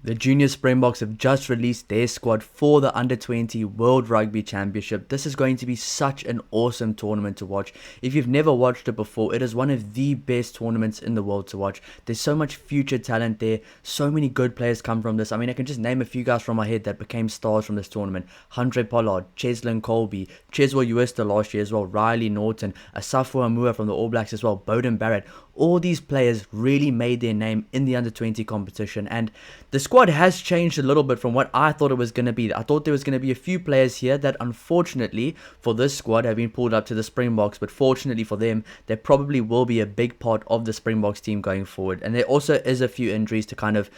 The Junior Springboks have just released their squad for the Under-20 World Rugby Championship. This is going to be such an awesome tournament to watch. If you've never watched it before, it is one of the best tournaments in the world to watch. There's so much future talent there. So many good players come from this. I mean, I can just name a few guys from my head that became stars from this tournament. Andre Pollard, Cheslin Colby, Cheswell Uesta last year as well, Riley Norton, Asafo Amua from the All Blacks as well, Bowden Barrett. All these players really made their name in the Under-20 competition, and the squad has changed a little bit from what I thought it was going to be. I thought there was going to be a few players here that unfortunately for this squad have been pulled up to the Springboks, but fortunately for them, they probably will be a big part of the Springboks team going forward. And there also is a few injuries to kind of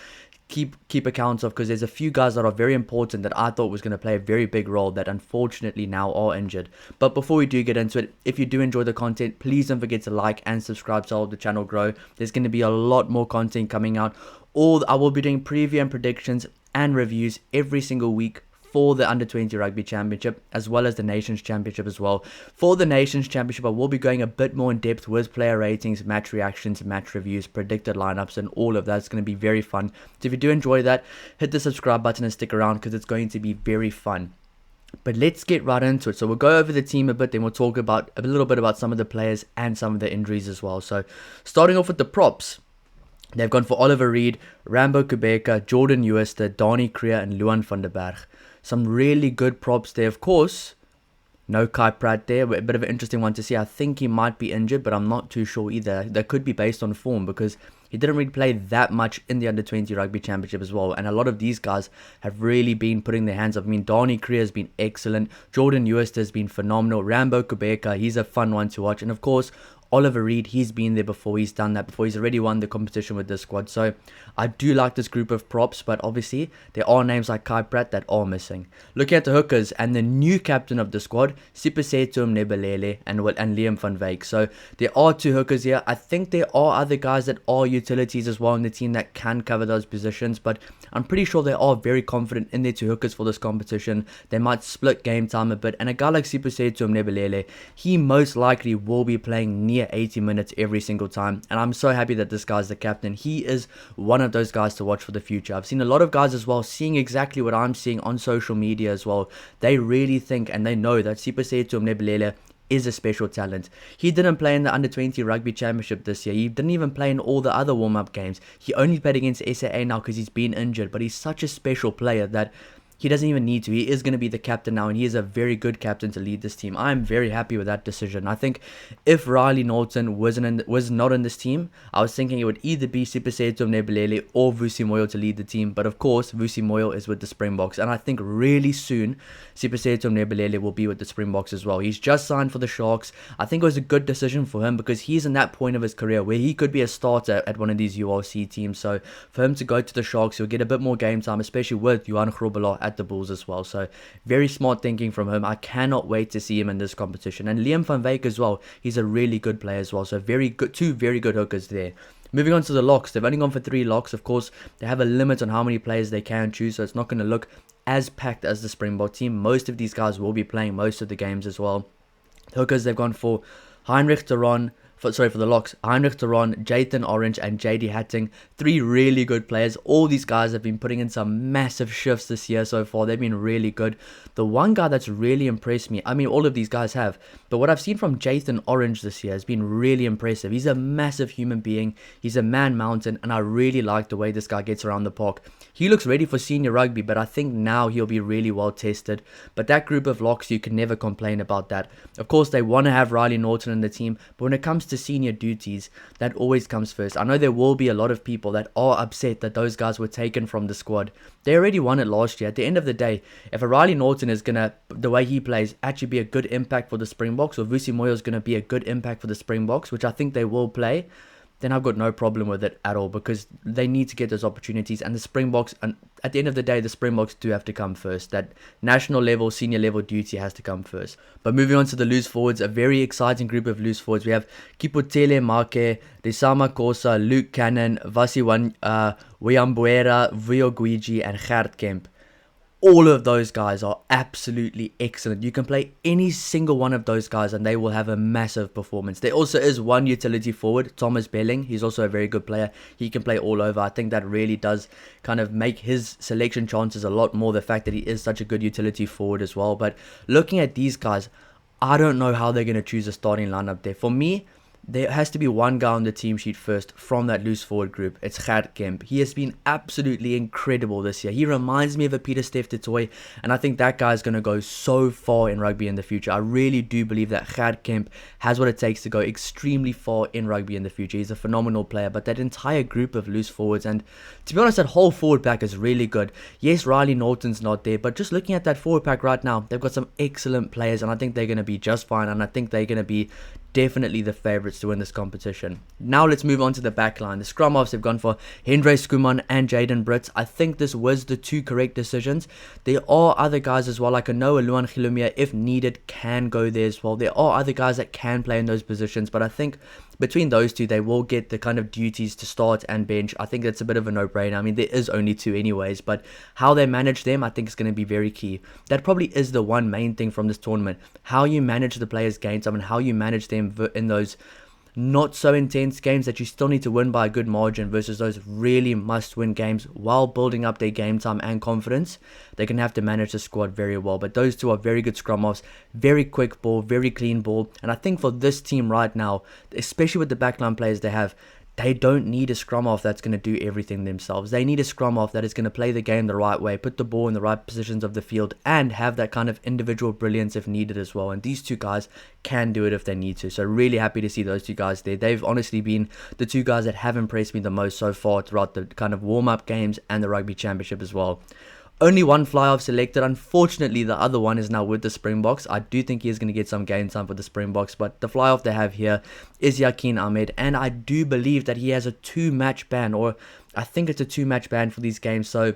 keep accounts of, because there's a few guys that are very important that I thought was going to play a very big role that unfortunately now are injured. But before we do get into it, if you do enjoy the content, please don't forget to like and subscribe to help the channel grow. There's going to be a lot more content coming out. I will be doing preview and predictions and reviews every single week for the Under-20 Rugby Championship, as well as the Nations Championship as well. For the Nations Championship, I will be going a bit more in depth with player ratings, match reactions, match reviews, predicted lineups, and all of that. It's going to be very fun. So if you do enjoy that, hit the subscribe button and stick around, because it's going to be very fun. But let's get right into it. So we'll go over the team a bit, then we'll talk about a little bit about some of the players and some of the injuries as well. So starting off with the props, they've gone for Oliver Reed, Rambo Kubeka, Jordan Uester, Dani Krier, and Luan van der Berg. Some really good props there. Of course, no Kai Pratt there. A bit of an interesting one to see. I think he might be injured, but I'm not too sure either. That could be based on form, because he didn't really play that much in the Under-20 Rugby Championship as well. And a lot of these guys have really been putting their hands up. I mean, Dani Krier has been excellent. Jordan Uester has been phenomenal. Rambo Kubeka, he's a fun one to watch. And of course, Oliver Reed, he's been there before, he's done that before, he's already won the competition with this squad. So I do like this group of props, but obviously there are names like Kai Pratt that are missing. Looking at the hookers and the new captain of the squad, Sipisetum Nebelele and Liam van Wyk. So there are two hookers here. I think there are other guys that are utilities as well in the team that can cover those positions, but I'm pretty sure they are very confident in their two hookers for this competition. They might split game time a bit, and a guy like Sipisetum Nebelele, he most likely will be playing near 80 minutes every single time, and I'm so happy that this guy's the captain. He is one of those guys to watch for the future. I've seen a lot of guys as well seeing exactly what I'm seeing on social media as well. They really think and they know that Sipisetum Nebelele is a special talent. He didn't play in the Under-20 Rugby Championship this year. He didn't even play in all the other warm-up games. He only played against SAA now because he's been injured, but he's such a special player that he doesn't even need to. He is going to be the captain now, and he is a very good captain to lead this team. I am very happy with that decision. I think if Riley Norton was not in this team, I was thinking it would either be Sipisetum Nebelele or Vusi Moyo to lead the team. But of course, Vusi Moyo is with the Springboks, and I think really soon Sipisetum Nebelele will be with the Springboks as well. He's just signed for the Sharks. I think it was a good decision for him, because he's in that point of his career where he could be a starter at one of these URC teams. So for him to go to the Sharks, he'll get a bit more game time, especially with Johan Grobelaar at the Bulls as well. So very smart thinking from him. I cannot wait to see him in this competition. And Liam van Wyk as well, he's a really good player as well. So very good, two very good hookers there. Moving on to the locks, they've only gone for 3 locks. Of course, they have a limit on how many players they can choose, so it's not going to look as packed as the Springbok team. Most of these guys will be playing most of the games as well. Hookers, they've gone for Heinrich Theron, for the locks, Heinrich Theron, Jathan Orange, and JD Hatting. 3 really good players. All these guys have been putting in some massive shifts this year so far. They've been really good. The one guy that's really impressed me, I mean, all of these guys have, but what I've seen from Jathan Orange this year has been really impressive. He's a massive human being. He's a man mountain, and I really like the way this guy gets around the park. He looks ready for senior rugby, but I think now he'll be really well tested. But that group of locks, you can never complain about that. Of course, they want to have Riley Norton in the team, but when it comes to senior duties, that always comes first. I know there will be a lot of people that are upset that those guys were taken from the squad. They already won it last year. At the end of the day, if a Riley Norton is going to, the way he plays, actually be a good impact for the Springboks, or Vusi Moyo is going to be a good impact for the Springboks, which I think they will play, then I've got no problem with it at all, because they need to get those opportunities. And the Springboks, and at the end of the day, the Springboks do have to come first. That national level, senior level duty has to come first. But moving on to the loose forwards, a very exciting group of loose forwards. We have Kipotele Make, Risama Kosa, Luke Cannon, Vasi Wiyambuera, Vio Guiji, and Gert Kemp. all of those guys are absolutely excellent. You can play any single one of those guys and they will have a massive performance. There also is one utility forward, Thomas Belling. He's also a very good player. He can play all over. I think that really does kind of make his selection chances a lot more, the fact that he is such a good utility forward as well. But looking at these guys, I don't know how they're going to choose a starting lineup there. For me, there has to be one guy on the team sheet first from that loose forward group. It's Gert Kemp. He has been absolutely incredible this year. He reminds me of a Peter Steph Toy, and I think that guy is going to go so far in rugby in the future. I really do believe that Gert Kemp has what it takes to go extremely far in rugby in the future. He's a phenomenal player, but that entire group of loose forwards, and to be honest, that whole forward pack is really good. Yes, Riley Norton's not there, but just looking at that forward pack right now, they've got some excellent players, and I think they're going to be just fine, and I think they're going to be definitely the favourites to win this competition. Now let's move on to the back line. The scrum halves have gone for Hendré Skuman and Jaden Brits. I think this was the two correct decisions. There are other guys as well, like a Noah Luan Gilumia, if needed, can go there as well. There are other guys that can play in those positions, but I think between those two, they will get the kind of duties to start and bench. I think that's a bit of a no-brainer. I mean, there is only two anyways, but how they manage them, I think is going to be very key. That probably is the one main thing from this tournament. How you manage the players' game time and how you manage them in those not so intense games that you still need to win by a good margin versus those really must-win games while building up their game time and confidence. They're going to have to manage the squad very well. But those two are very good scrum halves, very quick ball, very clean ball. And I think for this team right now, especially with the backline players they have, they don't need a scrum half that's going to do everything themselves. They need a scrum half that is going to play the game the right way, put the ball in the right positions of the field, and have that kind of individual brilliance if needed as well. And these two guys can do it if they need to. So really happy to see those two guys there. They've honestly been the two guys that have impressed me the most so far throughout the kind of warm-up games and the Rugby Championship as well. Only one fly-off selected. Unfortunately, the other one is now with the Springboks. I do think he is going to get some game time for the Springboks, but the fly-off they have here is Yakin Ahmed, and I do believe that he has a 2-match ban, or I think it's a 2-match ban for these games. So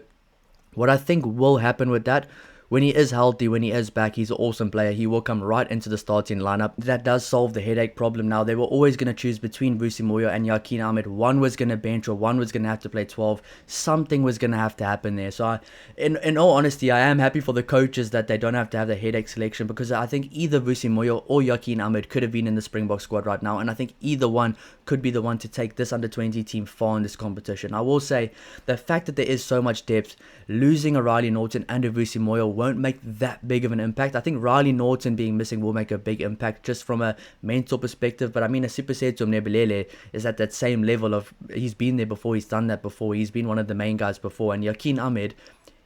what I think will happen with that, when he is healthy, when he is back, he's an awesome player. He will come right into the starting lineup. That does solve the headache problem now. They were always going to choose between Vusi Moyo and Yakin Ahmed. One was going to bench or one was going to have to play 12. Something was going to have to happen there. So in all honesty, I am happy for the coaches that they don't have to have the headache selection, because I think either Vusi Moyo or Yakin Ahmed could have been in the Springbok squad right now. And I think either one could be the one to take this under-20 team far in this competition. I will say the fact that there is so much depth, losing a Riley Norton and a Vusi Moyo won't make that big of an impact. I think Riley Norton being missing will make a big impact just from a mental perspective, but I mean, a Sipisetso Mnebelele is at that same level of, he's been there before, he's done that before, he's been one of the main guys before, and Yakin Ahmed,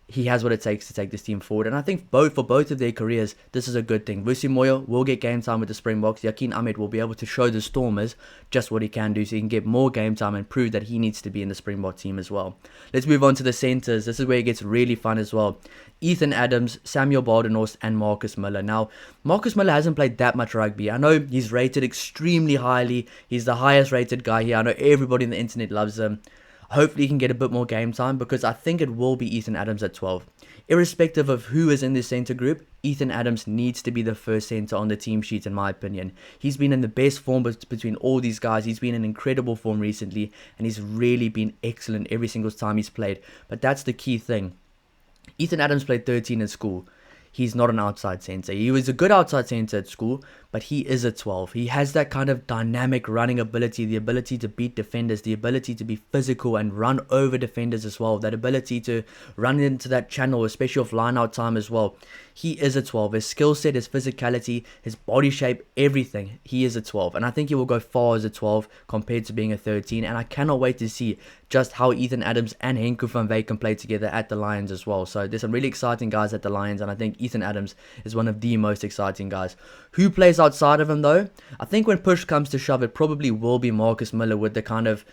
he has what it takes to take this team forward. And I think for both of their careers, this is a good thing. Vusi Moyo will get game time with the Springboks. Yakin Ahmed will be able to show the Stormers just what he can do, so he can get more game time and prove that he needs to be in the Springbok team as well. Let's move on to the centres. This is where it gets really fun as well. Ethan Adams, Samuel Badenhorst, and Marcus Miller. Now, Marcus Miller hasn't played that much rugby. I know he's rated extremely highly. He's the highest rated guy here. I know everybody on the internet loves him. Hopefully he can get a bit more game time, because I think it will be Ethan Adams at 12. Irrespective of who is in this centre group, Ethan Adams needs to be the first centre on the team sheet in my opinion. He's been in the best form between all these guys. He's been in incredible form recently, and he's really been excellent every single time he's played. But that's the key thing. Ethan Adams played 13 in school. He's not an outside centre. He was a good outside centre at school, but he is a 12. He has that kind of dynamic running ability, the ability to beat defenders, the ability to be physical and run over defenders as well, that ability to run into that channel, especially off line-out time as well. He is a 12. His skill set, his physicality, his body shape, everything, he is a 12. And I think he will go far as a 12 compared to being a 13. And I cannot wait to see just how Ethan Adams and Henko van Wyk can play together at the Lions as well. So there's some really exciting guys at the Lions, and I think Ethan Adams is one of the most exciting guys. Who plays outside of him though? I think when push comes to shove, it probably will be Marcus Miller with the kind of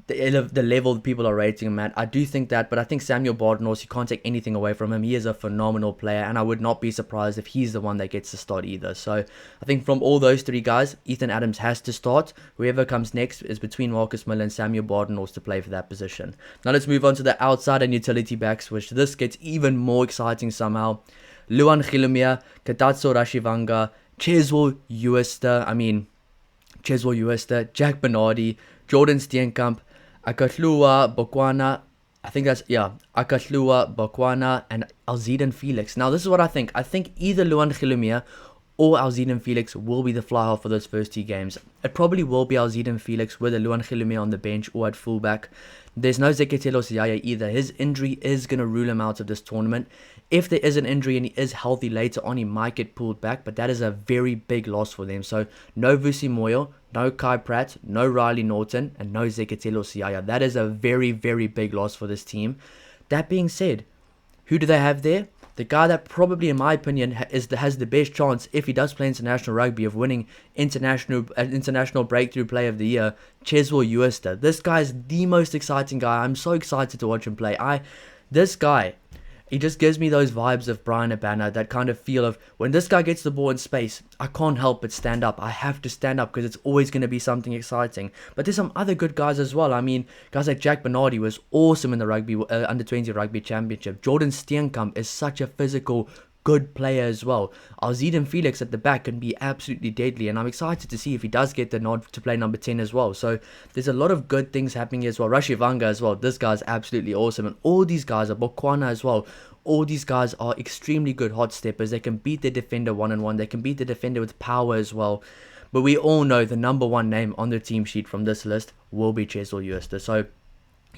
the level that people are rating him at. I do think that, but I think Samuel Badenhorst, you can't take anything away from him. He is a phenomenal player, and I would not be surprised if he's the one that gets to start either. So I think from all those three guys, Ethan Adams has to start. Whoever comes next is between Marcus Miller and Samuel Badenhorst to play for that position. Now let's move on to the outside and utility backs, which this gets even more exciting somehow. Luan Gilumia, Katatso Rashivanga, Cheswell Uester, Jack Bernardi, Jordan Steenkamp, Akatlua Bokwana, I think that's, yeah, Akahlua, Bokwana, and Alziden Felix. Now, this is what I think. I think either Luan Gilumia or Alziden Felix will be the fly half for those first 2 games. It probably will be Alziden Felix with a Luan Gilumia on the bench or at fullback. There's no Zeketelo Siyaya either. His injury is going to rule him out of this tournament. If there is an injury and he is healthy later on, he might get pulled back, but that is a very big loss for them. So, no Vusi Moyo, no Kai Pratt, no Riley Norton, and no Zeketelo Siyaya. That is a very, very big loss for this team. That being said, who do they have there? The guy that probably, in my opinion, has the best chance, if he does play international rugby, of winning international breakthrough play of the year, Cheswell Uester. This guy is the most exciting guy. I'm so excited to watch him play. This guy, he just gives me those vibes of Brian Abana, that kind of feel of when this guy gets the ball in space, I can't help but stand up. I have to stand up because it's always going to be something exciting. But there's some other good guys as well. I mean, guys like Jack Bernardi was awesome in the under-20 rugby championship. Jordan Steenkamp is such a physical, good player as well. Alziden Felix at the back can be absolutely deadly, and I'm excited to see if he does get the nod to play number 10 as well. So there's a lot of good things happening here as well. Rashivanga as well, this guy's absolutely awesome, and all these guys are Bokwana as well. All these guys are extremely good hot steppers. They can beat the defender one-on-one. They can beat the defender with power as well. But we all know the number one name on the team sheet from this list will be Cheswell Uester. So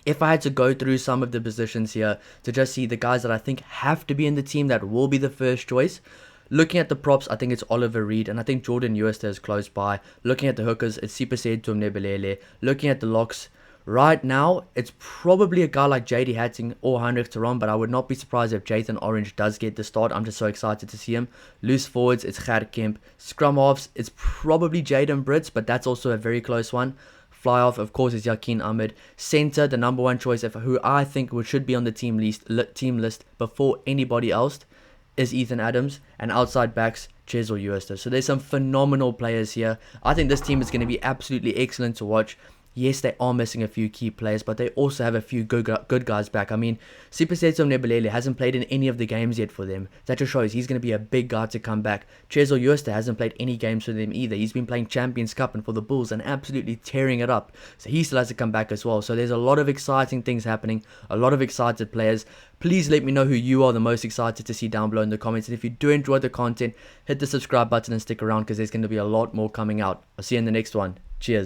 if I had to go through some of the positions here to just see the guys that I think have to be in the team that will be the first choice, looking at the props, I think it's Oliver Reed, and I think Jordan Uester is close by. Looking at the hookers, it's Sipho Tumnebelele. Looking at the locks, right now, it's probably a guy like JD Hatting or Heinrich Theron, but I would not be surprised if Jathan Orange does get the start. I'm just so excited to see him. Loose forwards, it's Gert Kemp. Scrum halves, it's probably Jaden Brits, but that's also a very close one. Fly off, of course, is Yakin Ahmed. Center, the number one choice, who I think should be on the team list before anybody else, is Ethan Adams. And outside backs, Cheswell Uester. So there's some phenomenal players here. I think this team is going to be absolutely excellent to watch. Yes, they are missing a few key players, but they also have a few good guys back. I mean, Sipho Tumnebelele hasn't played in any of the games yet for them. That just shows he's going to be a big guy to come back. Cheswell Uester hasn't played any games for them either. He's been playing Champions Cup and for the Bulls and absolutely tearing it up. So he still has to come back as well. So there's a lot of exciting things happening, a lot of excited players. Please let me know who you are the most excited to see down below in the comments. And if you do enjoy the content, hit the subscribe button and stick around because there's going to be a lot more coming out. I'll see you in the next one. Cheers.